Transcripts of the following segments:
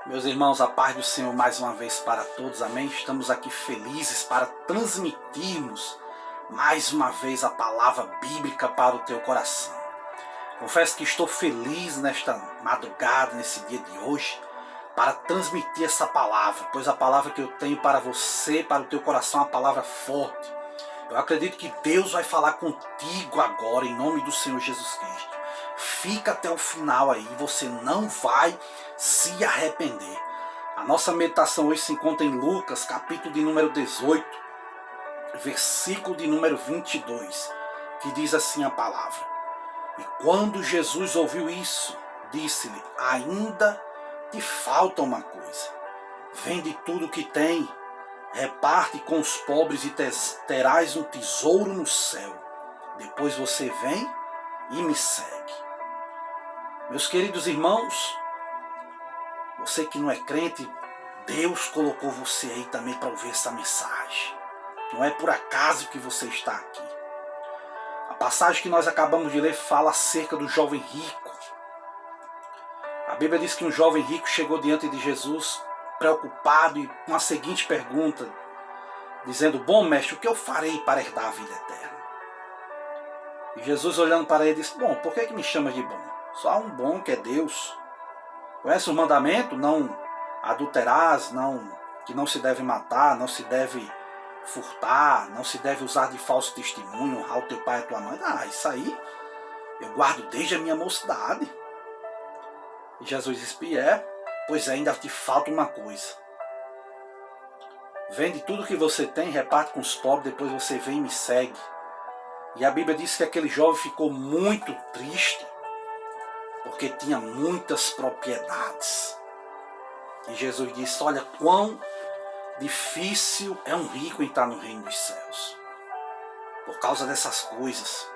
Meus irmãos, a paz do Senhor mais uma vez para todos, amém? Estamos aqui felizes para transmitirmos mais uma vez a palavra bíblica para o teu coração. Confesso que estou feliz nesta madrugada, nesse dia de hoje, para transmitir essa palavra, pois a palavra que eu tenho para você, para o teu coração, é uma palavra forte. Eu acredito que Deus vai falar contigo agora, em nome do Senhor Jesus Cristo. Fica até o final aí, você não vai se arrepender. A nossa meditação hoje se encontra em Lucas, capítulo de número 18, versículo de número 22, que diz assim a palavra: E quando Jesus ouviu isso, disse-lhe: Ainda te falta uma coisa. Vende tudo o que tem, reparte com os pobres e terás um tesouro no céu. Depois você vem e me segue. Meus queridos irmãos, você que não é crente, Deus colocou você aí também para ouvir essa mensagem. Não é por acaso que você está aqui. A passagem que nós acabamos de ler fala acerca do jovem rico. A Bíblia diz que um jovem rico chegou diante de Jesus preocupado e com a seguinte pergunta, dizendo: Bom mestre, o que eu farei para herdar a vida eterna? E Jesus, olhando para ele, disse: Bom, por que me chamas de bom? Só há um bom, que é Deus. Conhece o mandamento? Não adulterarás, que não se deve matar, não se deve furtar, não se deve usar de falso testemunho, honrar o teu pai e a tua mãe. Isso aí eu guardo desde a minha mocidade. E Jesus disse: pois ainda te falta uma coisa. Vende tudo que você tem, reparte com os pobres, depois você vem e me segue. E a Bíblia diz que aquele jovem ficou muito triste, porque tinha muitas propriedades. E Jesus disse: olha quão difícil é um rico entrar no reino dos céus. Por causa dessas coisas.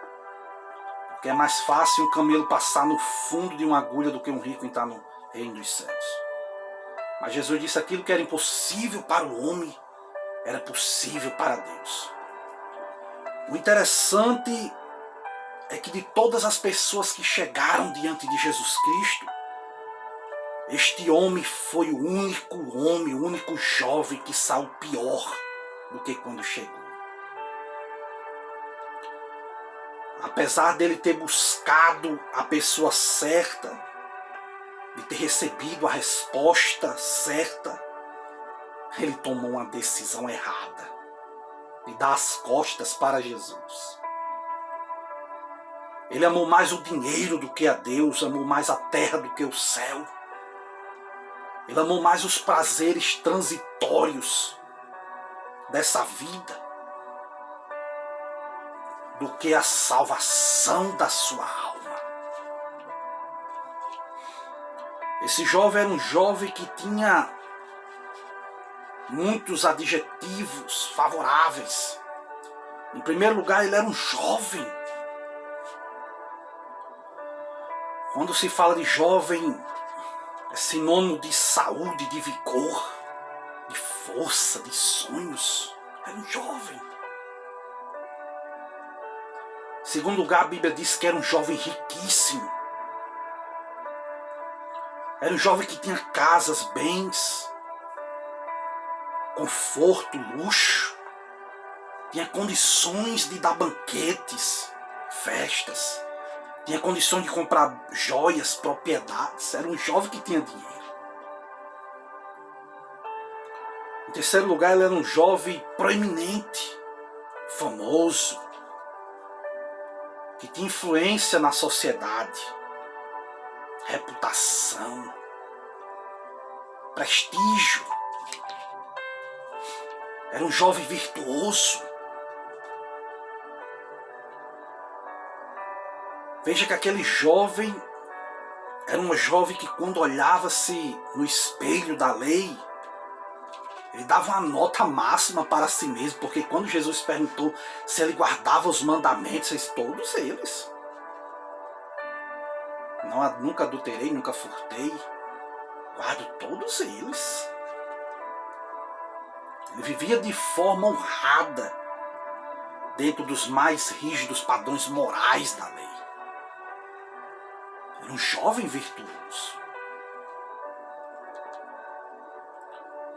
Porque é mais fácil um camelo passar no fundo de uma agulha do que um rico entrar no reino dos céus. Mas Jesus disse: aquilo que era impossível para o homem, era possível para Deus. O interessante é que de todas as pessoas que chegaram diante de Jesus Cristo, este homem foi o único jovem que saiu pior do que quando chegou. Apesar dele ter buscado a pessoa certa, de ter recebido a resposta certa, ele tomou uma decisão errada, de dar as costas para Jesus. Ele amou mais o dinheiro do que a Deus, amou mais a terra do que o céu. Ele amou mais os prazeres transitórios dessa vida do que a salvação da sua alma. Esse jovem era um jovem que tinha muitos adjetivos favoráveis. Em primeiro lugar, ele era um jovem. Quando se fala de jovem, é sinônimo de saúde, de vigor, de força, de sonhos. Era um jovem. Em segundo lugar, a Bíblia diz que era um jovem riquíssimo. Era um jovem que tinha casas, bens, conforto, luxo. Tinha condições de dar banquetes, festas. Tinha condições de comprar joias, propriedades. Era um jovem que tinha dinheiro. Em terceiro lugar, ele era um jovem proeminente, famoso, que tinha influência na sociedade, reputação, prestígio. Era um jovem virtuoso. Veja que aquele jovem era um jovem que, quando olhava-se no espelho da lei, ele dava uma nota máxima para si mesmo, porque quando Jesus perguntou se ele guardava os mandamentos, ele disse: todos eles. Nunca adulterei, nunca furtei, guardo todos eles. Ele vivia de forma honrada, dentro dos mais rígidos padrões morais da lei. Era um jovem virtuoso.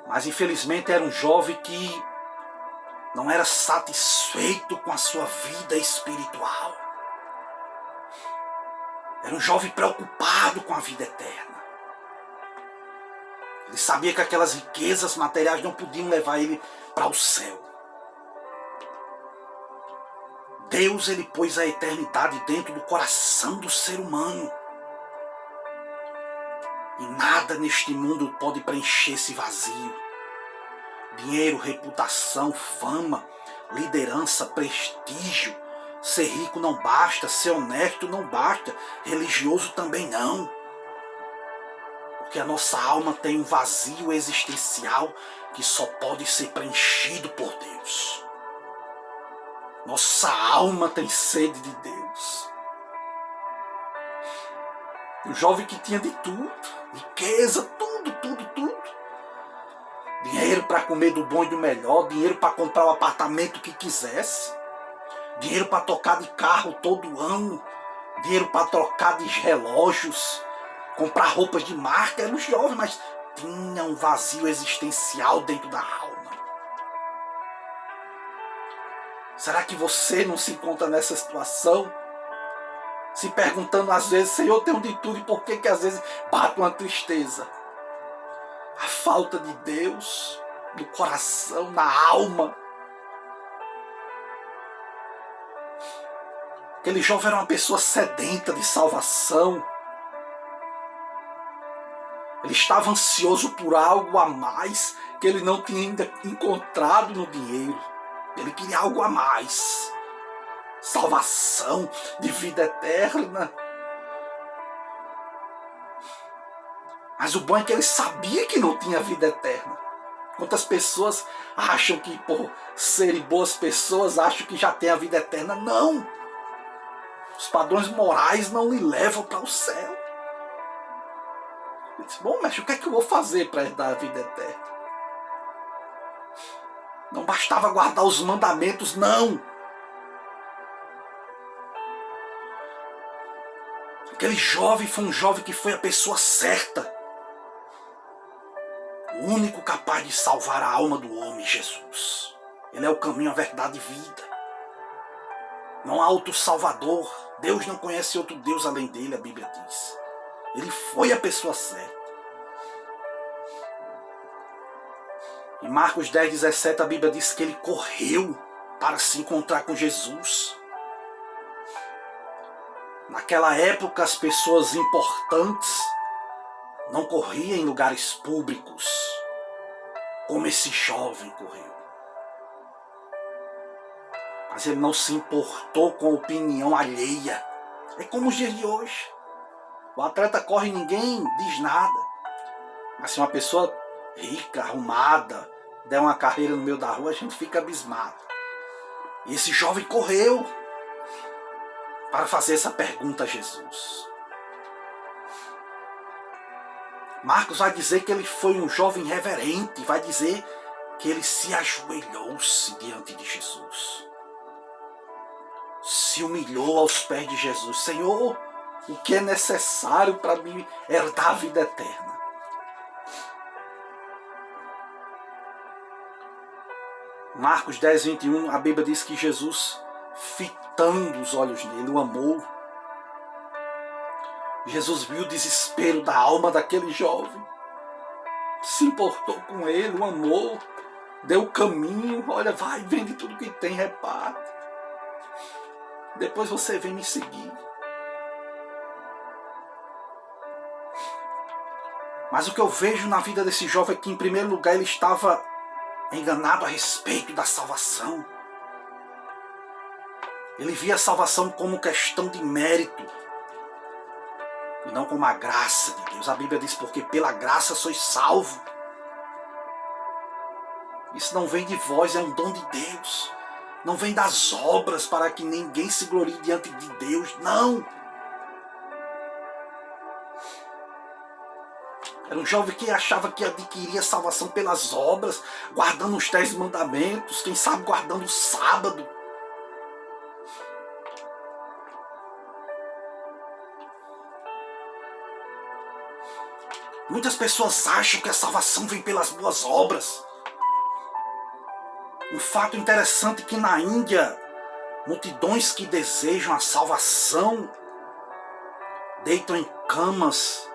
Mas infelizmente era um jovem que não era satisfeito com a sua vida espiritual. Era um jovem preocupado com a vida eterna. Ele sabia que aquelas riquezas materiais não podiam levar ele para o céu. Deus, ele pôs a eternidade dentro do coração do ser humano. E nada neste mundo pode preencher esse vazio. Dinheiro, reputação, fama, liderança, prestígio. Ser rico não basta, ser honesto não basta, religioso também não. Porque a nossa alma tem um vazio existencial que só pode ser preenchido por Deus. Nossa alma tem sede de Deus. Um jovem que tinha de tudo, riqueza, tudo. Dinheiro para comer do bom e do melhor, dinheiro para comprar o apartamento que quisesse, dinheiro para trocar de carro todo ano, dinheiro para trocar de relógios, comprar roupas de marca. Era um jovem, mas tinha um vazio existencial dentro da alma. Será que você não se encontra nessa situação? Se perguntando às vezes, Senhor, eu tenho de tudo, e por que às vezes bate uma tristeza? A falta de Deus no coração, na alma. Aquele jovem era uma pessoa sedenta de salvação. Ele estava ansioso por algo a mais que ele não tinha ainda encontrado no dinheiro. Ele queria algo a mais. Salvação, de vida eterna. Mas o bom é que ele sabia que não tinha vida eterna. Quantas pessoas acham que por serem boas pessoas acham que já tem a vida eterna? Não! Os padrões morais não lhe levam para o céu. Ele disse, bom, mestre, o que é que eu vou fazer para herdar a vida eterna? Não bastava guardar os mandamentos, não. Aquele jovem foi um jovem que foi a pessoa certa. O único capaz de salvar a alma do homem, Jesus. Ele é o caminho, a verdade e vida. Não há outro salvador. Deus não conhece outro Deus além dele, a Bíblia diz. Ele foi a pessoa certa. Em Marcos 10:17 a Bíblia diz que ele correu para se encontrar com Jesus. Naquela época as pessoas importantes não corriam em lugares públicos, como esse jovem correu. Mas ele não se importou com a opinião alheia. É como os dias de hoje. O atleta corre e ninguém diz nada. Mas se uma pessoa rica, arrumada, der uma carreira no meio da rua, a gente fica abismado. E esse jovem correu para fazer essa pergunta a Jesus. Marcos vai dizer que ele foi um jovem reverente, vai dizer que ele se ajoelhou-se diante de Jesus. Se humilhou aos pés de Jesus. Senhor, o que é necessário para mim herdar a vida eterna? Marcos 10:21, a Bíblia diz que Jesus, fitando os olhos nele, o amou. Jesus viu o desespero da alma daquele jovem, se importou com ele, o amou, deu o caminho. Olha, vai, vende tudo que tem, reparte. Depois você vem me seguir. Mas o que eu vejo na vida desse jovem é que, em primeiro lugar, ele estava enganado a respeito da salvação. Ele via a salvação como questão de mérito e não como a graça de Deus. A Bíblia diz, porque pela graça sois salvo. Isso não vem de vós, é um dom de Deus. Não vem das obras para que ninguém se glorie diante de Deus, não. Era um jovem que achava que adquiria salvação pelas obras, guardando os 10 mandamentos, quem sabe guardando o sábado. Muitas pessoas acham que a salvação vem pelas boas obras. Um fato interessante é que na Índia, multidões que desejam a salvação deitam em camas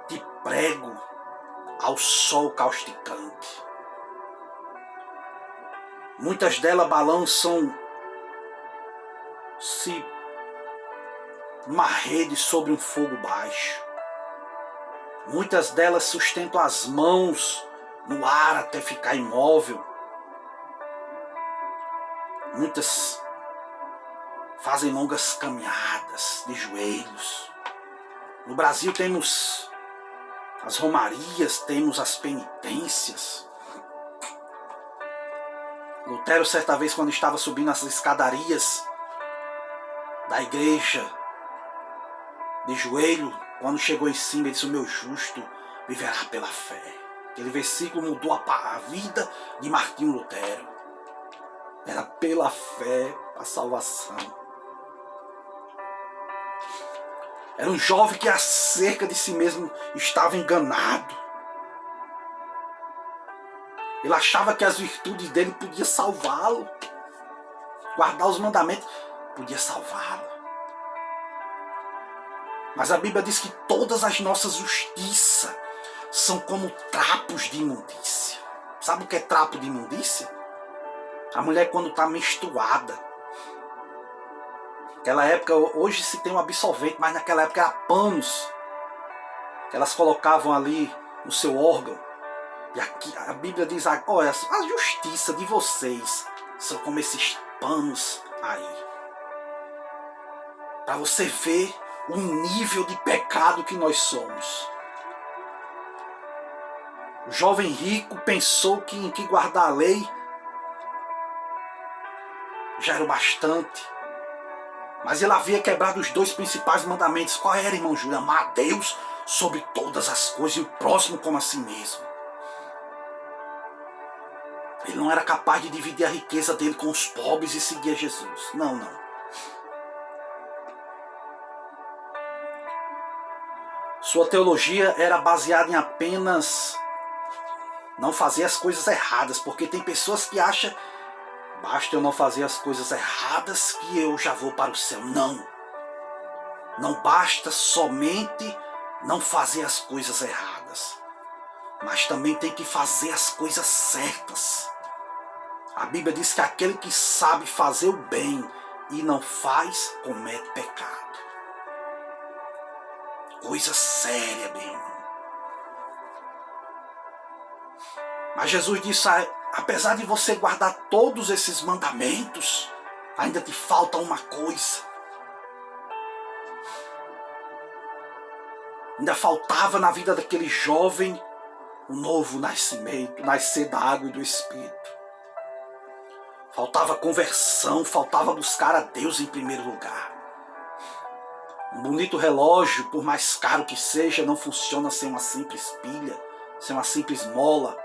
de prego ao sol causticante. Muitas delas balançam-se numa rede sobre um fogo baixo. Muitas delas sustentam as mãos no ar até ficar imóvel. Muitas fazem longas caminhadas de joelhos. No Brasil temos as romarias, temos as penitências. Lutero, certa vez, quando estava subindo as escadarias da igreja, de joelho, quando chegou em cima, ele disse: o meu justo viverá pela fé. Aquele versículo mudou a vida de Martinho Lutero. Era pela fé a salvação. Era um jovem que acerca de si mesmo estava enganado. Ele achava que as virtudes dele podiam salvá-lo. Guardar os mandamentos podia salvá-lo. Mas a Bíblia diz que todas as nossas justiças são como trapos de imundícia. Sabe o que é trapo de imundícia? A mulher quando está menstruada. Naquela época, hoje se tem um absorvente, mas naquela época era panos que elas colocavam ali no seu órgão. E aqui a Bíblia diz: olha, a justiça de vocês são como esses panos aí. Para você ver o nível de pecado que nós somos. O jovem rico pensou que em que guardar a lei já era o bastante. Mas ele havia quebrado os dois principais mandamentos. Qual era, irmão Júlio? Amar a Deus sobre todas as coisas e o próximo como a si mesmo. Ele não era capaz de dividir a riqueza dele com os pobres e seguir a Jesus. Não, não. Sua teologia era baseada em apenas não fazer as coisas erradas, porque tem pessoas que acham: basta eu não fazer as coisas erradas que eu já vou para o céu. Não. Não basta somente não fazer as coisas erradas, mas também tem que fazer as coisas certas. A Bíblia diz que aquele que sabe fazer o bem e não faz, comete pecado. Coisa séria, meu irmão. Mas Jesus disse: apesar de você guardar todos esses mandamentos, ainda te falta uma coisa. Ainda faltava na vida daquele jovem um novo nascimento, nascer da água e do Espírito. Faltava conversão, faltava buscar a Deus em primeiro lugar. Um bonito relógio, por mais caro que seja, não funciona sem uma simples pilha, sem uma simples mola.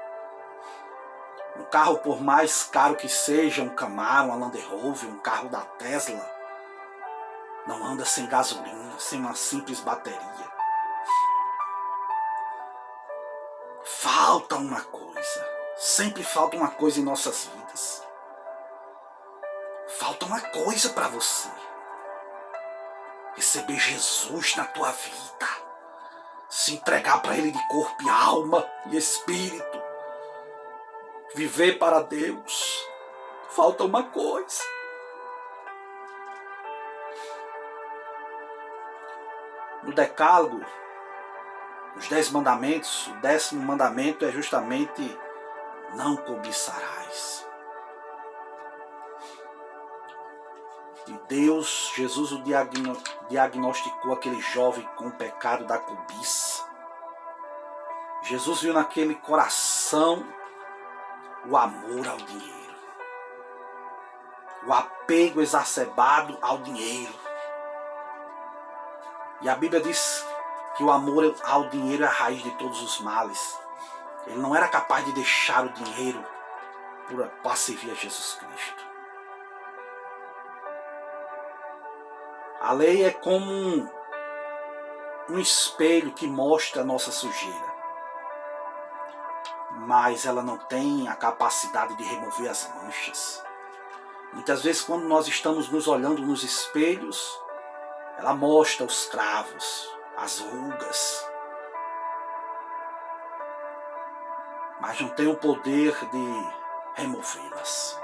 Um carro, por mais caro que seja, um Camaro, uma Land Rover, um carro da Tesla, não anda sem gasolina, sem uma simples bateria. Falta uma coisa. Sempre falta uma coisa em nossas vidas. Falta uma coisa para você. Receber Jesus na tua vida. Se entregar para Ele de corpo e alma e espírito. Viver para Deus. Falta uma coisa. No Decálogo, os 10 mandamentos, o 10º mandamento é justamente: não cobiçarás. E Deus, Jesus o diagnosticou aquele jovem com o pecado da cobiça. Jesus viu naquele coração o amor ao dinheiro. O apego exacerbado ao dinheiro. E a Bíblia diz que o amor ao dinheiro é a raiz de todos os males. Ele não era capaz de deixar o dinheiro para servir a Jesus Cristo. A lei é como um espelho que mostra a nossa sujeira, mas ela não tem a capacidade de remover as manchas. Muitas vezes, quando nós estamos nos olhando nos espelhos, ela mostra os cravos, as rugas, mas não tem o poder de removê-las.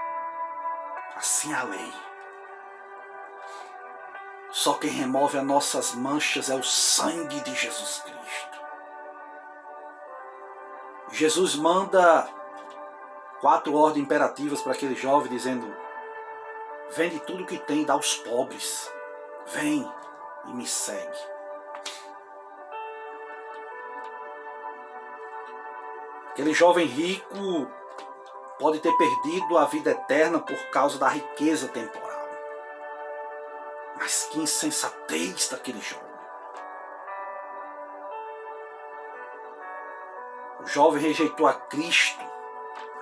Assim é a lei. Só quem remove as nossas manchas é o sangue de Jesus Cristo. Jesus manda 4 ordens imperativas para aquele jovem, dizendo: vende tudo o que tem e dá aos pobres. Vem e me segue. Aquele jovem rico pode ter perdido a vida eterna por causa da riqueza temporal. Mas que insensatez daquele jovem. O jovem rejeitou a Cristo,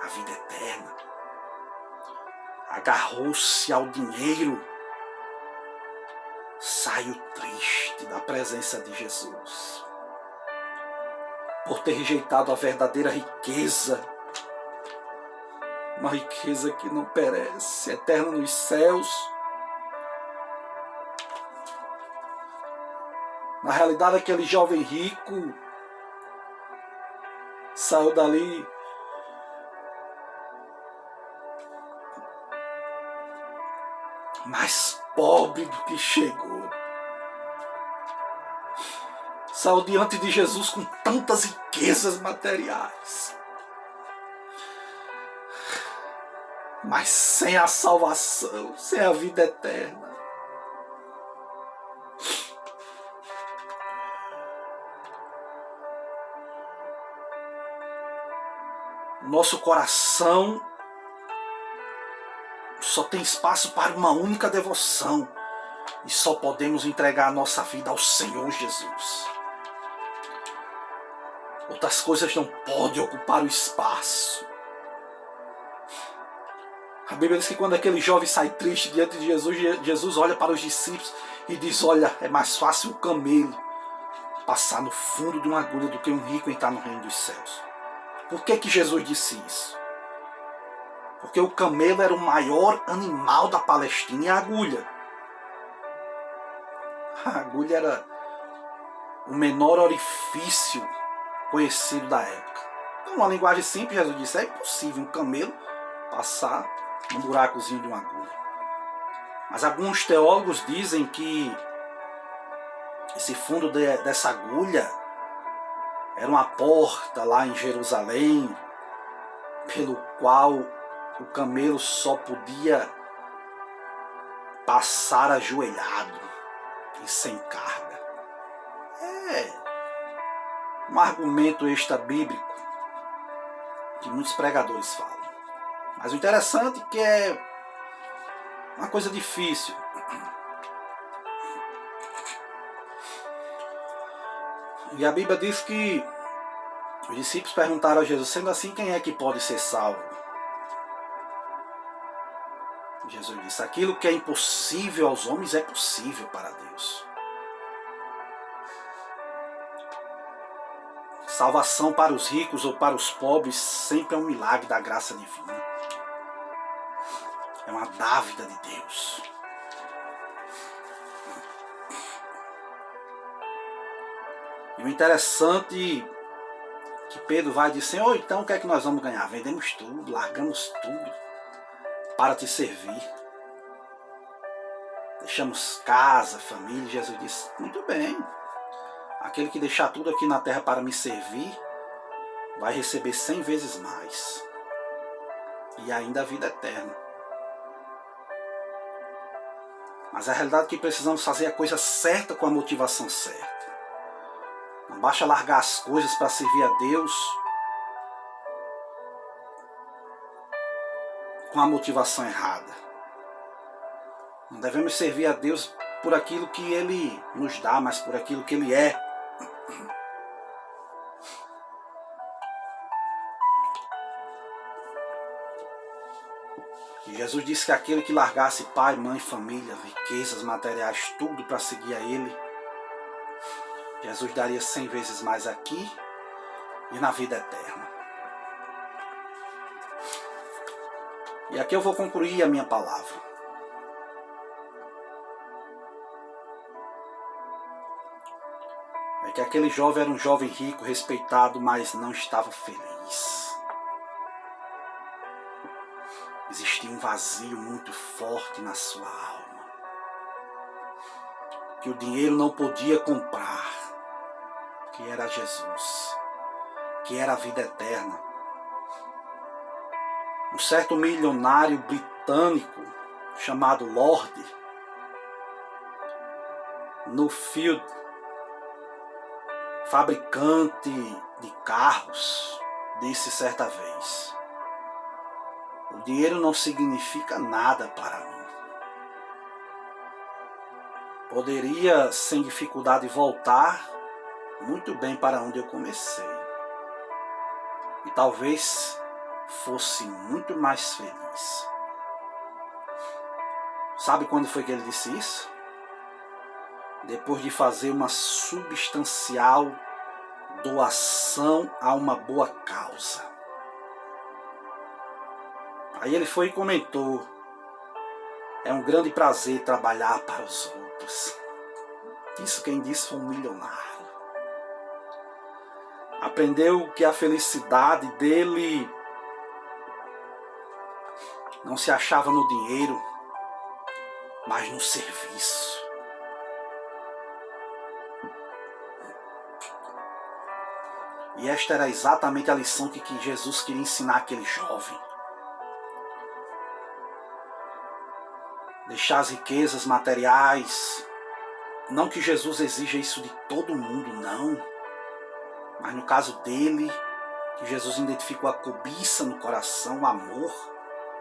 a vida eterna. Agarrou-se ao dinheiro. Saiu triste da presença de Jesus. Por ter rejeitado a verdadeira riqueza. Uma riqueza que não perece, eterna nos céus. Na realidade, aquele jovem rico saiu dali mais pobre do que chegou. Saiu diante de Jesus com tantas riquezas materiais, mas sem a salvação, sem a vida eterna. Nosso coração só tem espaço para uma única devoção e só podemos entregar a nossa vida ao Senhor Jesus. Outras coisas não podem ocupar o espaço. A Bíblia diz que quando aquele jovem sai triste diante de Jesus, Jesus olha para os discípulos e diz: olha, é mais fácil um camelo passar no fundo de uma agulha do que um rico entrar no reino dos céus. Por que Jesus disse isso? Porque o camelo era o maior animal da Palestina e a agulha. A agulha era o menor orifício conhecido da época. Então, uma linguagem simples, Jesus disse: é impossível um camelo passar num buracozinho de uma agulha. Mas alguns teólogos dizem que esse fundo dessa agulha era uma porta lá em Jerusalém, pelo qual o camelo só podia passar ajoelhado e sem carga. É um argumento extra-bíblico que muitos pregadores falam. Mas o interessante é que é uma coisa difícil. E a Bíblia diz que os discípulos perguntaram a Jesus: sendo assim, quem é que pode ser salvo? Jesus disse: aquilo que é impossível aos homens é possível para Deus. Salvação para os ricos ou para os pobres sempre é um milagre da graça divina. É uma dávida de Deus. E o interessante é que Pedro vai dizer: Senhor, então o que é que nós vamos ganhar? Vendemos tudo, largamos tudo para te servir. Deixamos casa, família. Jesus disse: muito bem. Aquele que deixar tudo aqui na terra para me servir vai receber 100 vezes mais. E ainda a vida eterna. Mas a realidade é que precisamos fazer a coisa certa com a motivação certa. Não basta largar as coisas para servir a Deus com a motivação errada. Não devemos servir a Deus por aquilo que Ele nos dá, mas por aquilo que Ele é. E Jesus disse que aquele que largasse pai, mãe, família, riquezas materiais, tudo para seguir a Ele, Jesus daria 100 vezes mais aqui e na vida eterna. E aqui eu vou concluir a minha palavra. É que aquele jovem era um jovem rico, respeitado, mas não estava feliz. Existia um vazio muito forte na sua alma, que o dinheiro não podia comprar, que era Jesus, que era a vida eterna. Um certo milionário britânico chamado Lord Nuffield, fabricante de carros, disse certa vez: o dinheiro não significa nada para mim. Poderia sem dificuldade voltar muito bem para onde eu comecei, e talvez fosse muito mais feliz. Sabe quando foi que ele disse isso? Depois de fazer uma substancial doação a uma boa causa. Aí ele foi e comentou: é um grande prazer trabalhar para os outros. Isso quem disse foi um milionário. Aprendeu que a felicidade dele não se achava no dinheiro, mas no serviço. E esta era exatamente a lição que Jesus queria ensinar àquele jovem. Deixar as riquezas materiais, não que Jesus exija isso de todo mundo, não. Mas no caso dele, que Jesus identificou a cobiça no coração, o amor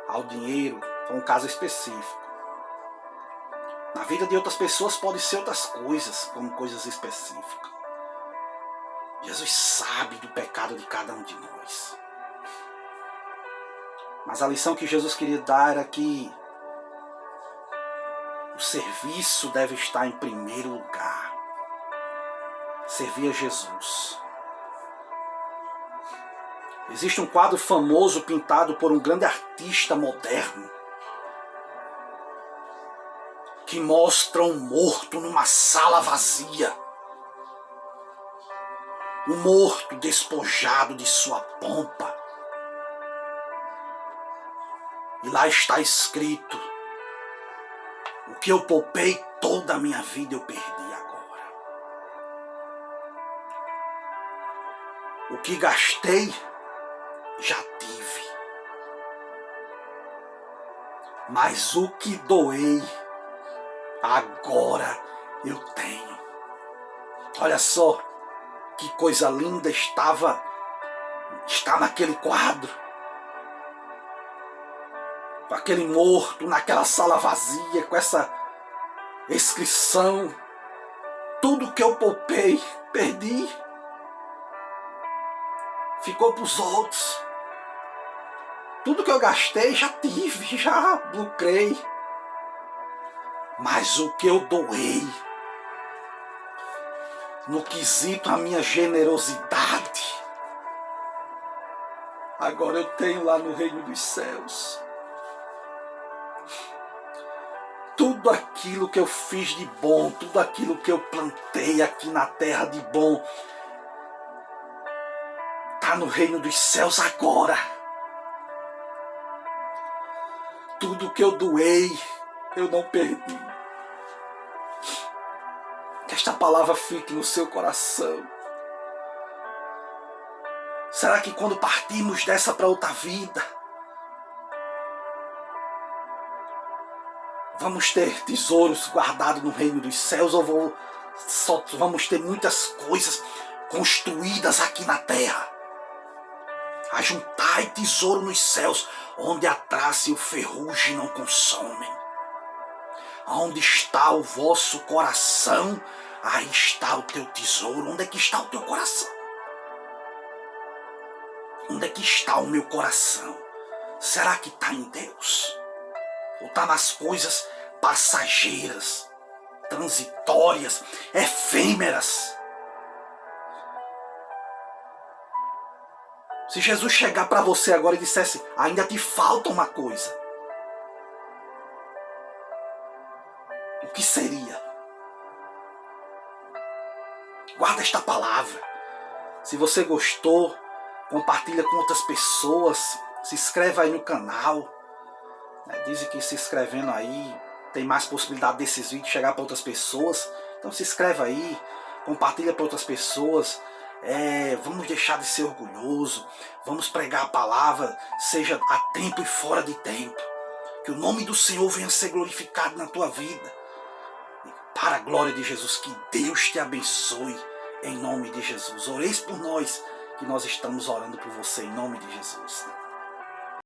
ao dinheiro, foi um caso específico. Na vida de outras pessoas pode ser outras coisas, como coisas específicas. Jesus sabe do pecado de cada um de nós. Mas a lição que Jesus queria dar era que o serviço deve estar em primeiro lugar. Servir a Jesus. Existe um quadro famoso pintado por um grande artista moderno que mostra um morto numa sala vazia. Um morto despojado de sua pompa. E lá está escrito: o que eu poupei toda a minha vida eu perdi agora. O que gastei já tive. Mas o que doei agora eu tenho. Olha só que coisa linda está naquele quadro. Com aquele morto naquela sala vazia, com essa inscrição: tudo que eu poupei, perdi. Ficou para os outros. Tudo que eu gastei, já tive, já lucrei. Mas o que eu doei, no quesito a minha generosidade, agora eu tenho lá no reino dos céus. Tudo aquilo que eu fiz de bom, tudo aquilo que eu plantei aqui na terra de bom, está no reino dos céus agora. Tudo que eu doei, eu não perdi. Que esta palavra fique no seu coração. Será que quando partimos dessa para outra vida, vamos ter tesouros guardados no reino dos céus, ou só vamos ter muitas coisas construídas aqui na terra? Ajuntai tesouro nos céus, onde a traça e o ferrugem não consomem. Onde está o vosso coração, aí está o teu tesouro. Onde é que está o teu coração? Onde é que está o meu coração? Será que está em Deus? Ou está nas coisas passageiras, transitórias, efêmeras? Se Jesus chegar para você agora e dissesse, ainda te falta uma coisa, o que seria? Guarda esta palavra. Se você gostou, compartilha com outras pessoas, se inscreve aí no canal. Dizem que se inscrevendo aí tem mais possibilidade desses vídeos chegar para outras pessoas. Então se inscreve aí, compartilha para outras pessoas. Vamos deixar de ser orgulhoso, vamos pregar a palavra, seja a tempo e fora de tempo. Que o nome do Senhor venha ser glorificado na tua vida. Para a glória de Jesus, que Deus te abençoe em nome de Jesus. Oreis por nós, que nós estamos orando por você em nome de Jesus.